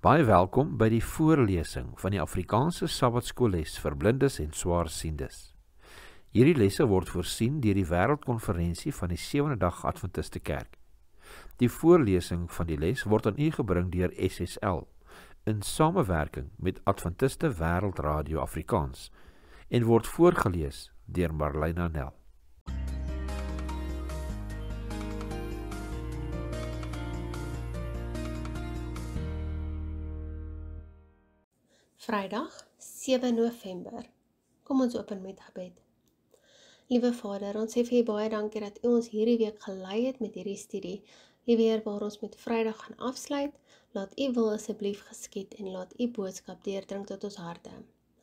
Baie welkom by die voorlesing van die Afrikaanse Sabbatskoolles vir blindes en swaarsiendes. Hierdie lesse word voorsien deur die Wêreldkonferensie van die Sewende Dag Adventiste Kerk. Die voorlesing van die les word aan u gebring deur SSL in samewerking met Adventiste Wêreldradio Afrikaans en word voorgelees deur Marlena Nel. Vrydag, 7 November. Kom ons open met gebed. Liewe Vader, ons sê vir U baie dankie dat U ons hierdie week gelei het met hierdie studie. Liewe Heer, waar ons met Vrydag gaan afsluit, laat U wil asseblief geskied en laat U boodskap deurdring tot ons harte.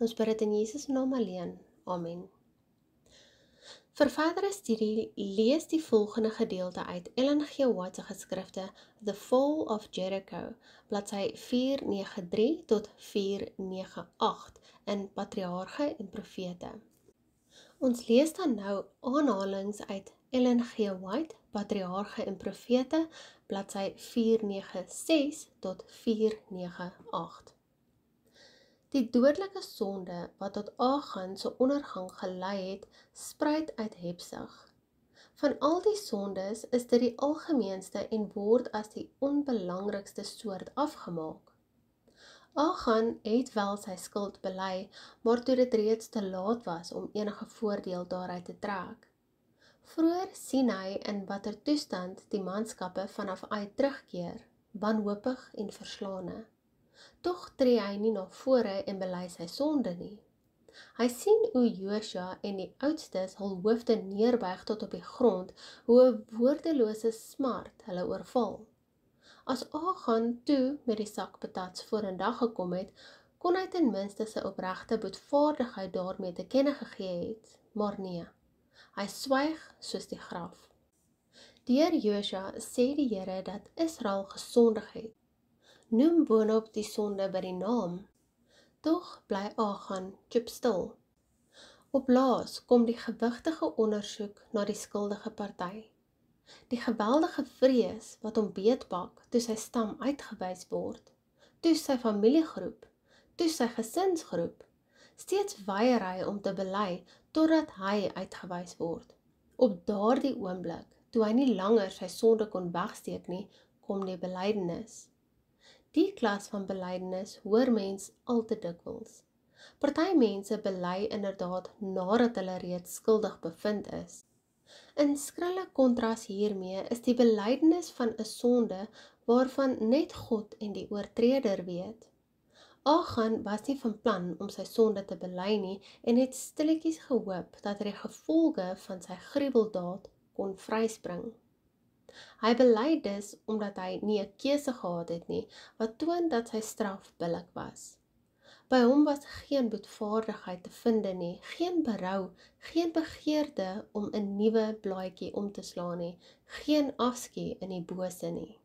Ons bid dit in Jesus naam alleen. Amen. Vir verdere studie lees die volgende gedeelte uit Ellen G. White se geskrifte The Fall of Jericho, bladsy 493 tot 498 in Patriarge en Profete. Ons lees dan nou aanhalings uit Ellen G. White, Patriarge en Profete, bladsy 496 tot 498. Die dodelike sonde wat tot Achan se ondergang gelei het, spruit uit hebsug. Van al die sondes is dit die algemeenste en word as die onbelangrikste soort afgemaak. Achan het wel sy skuld bely, maar toe dit reeds te laat was om enige voordeel daaruit te trek. Vroeër sien hy in watter toestand die manskappe vanaf Ai terugkeer, wanhoopig en verslane. Tog tree hy nie na vore en bely sy sonde nie. Hy sien hoe Josua en die oudstes hul hoofde neerbuig tot op die grond, hoe 'n woordelose smart hulle oorval. As Achan toe met die sak patats vorendag gekom het, kon hy ten minste sy opregte boetvaardigheid daarmee te kenne gegee het, maar nee, hy swyg soos die graf. Deur Josua sê die Here dat Israel gesondig het. Noem boonop die sonde by die naam, tog bly Achan stil. Op laas kom die gewigtige ondersoek na die skuldige party. Die geweldige vrees wat hom beetpak toe sy stam uitgewys word, toe sy familiegroep, toe sy gesinsgroep, steeds weier hy om te bely totdat hy uitgewys word. Op daardie oomblik, toe hy nie langer sy sonde kon wegsteek nie, kom die belydenis. Die klas van belydenis hoor mens al te dikwels. Party mense bely inderdaad nadat hulle reeds skuldig bevind is. In skrille kontras hiermee is die belydenis van 'n sonde waarvan net God en die oortreder weet. Achan was nie van plan om sy sonde te bely nie en het stilletjies gehoop dat hy die gevolge van sy gruweldaad kon vryspring. Hy bely dus omdat hy nie 'n keuse gehad het nie, wat toon dat sy straf billik was. By hom was geen boetvaardigheid te vind nie, geen berou, geen begeerte om 'n nuwe blaadjie om te slaan nie, geen afskeid in die bose nie.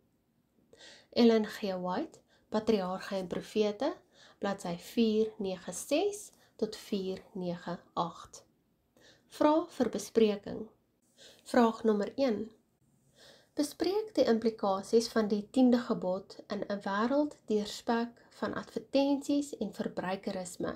Ellen G. White, Patriarge en Profete, bladsy 496 tot 498. Vraag vir bespreking. Vraag nommer 1. Bespreek die implikasies van die 10de gebod in 'n wêreld deurspek van advertensies en verbruikerisme.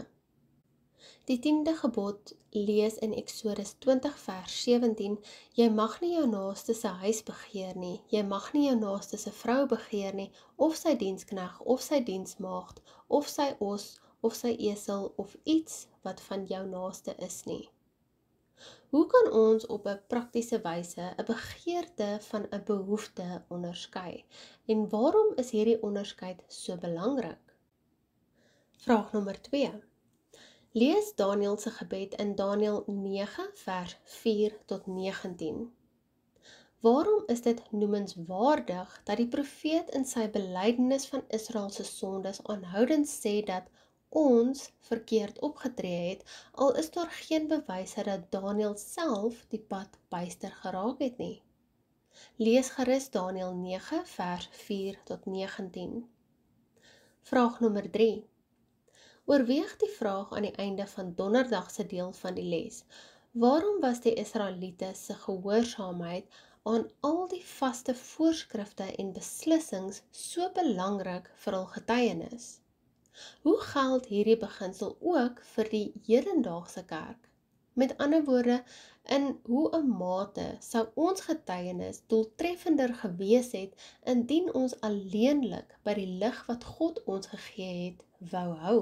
Die 10de gebod lees in Eksodus 20 vers 17, jy mag nie jou naaste se huis begeer nie, jy mag nie jou naaste se vrou begeer nie, of sy dienskneg, of sy diensmaagd, of sy os, of sy esel, of iets wat van jou naaste is nie. Hoe kan ons op 'n praktiese wyse 'n begeerte van 'n behoefte onderskei? En waarom is hierdie onderskeid so belangrik? Vraag nommer 2. Lees Daniël se gebed in Daniël 9 vers 4 tot 19. Waarom is dit noemenswaardig dat die profeet in sy belydenis van Israel se sondes aanhoudend sê dat ons verkeerd opgetree het, al is daar geen bewyse dat Daniël self die pad byster geraak het nie? Lees gerus Daniël 9 vers 4 tot 19. Vraag nommer 3. Oorweeg die vraag aan die einde van donderdag se deel van die les. Waarom was die Israeliete se gehoorsaamheid aan al die vaste voorskrifte en beslissings so belangrik vir hul getuienis? Hoe geld hierdie beginsel ook vir die hedendaagse kerk? Met ander woorde, in hoe 'n mate sou ons getuienis doeltreffender gewees het indien ons alleenlik by die lig wat God ons gegee het, wou hou?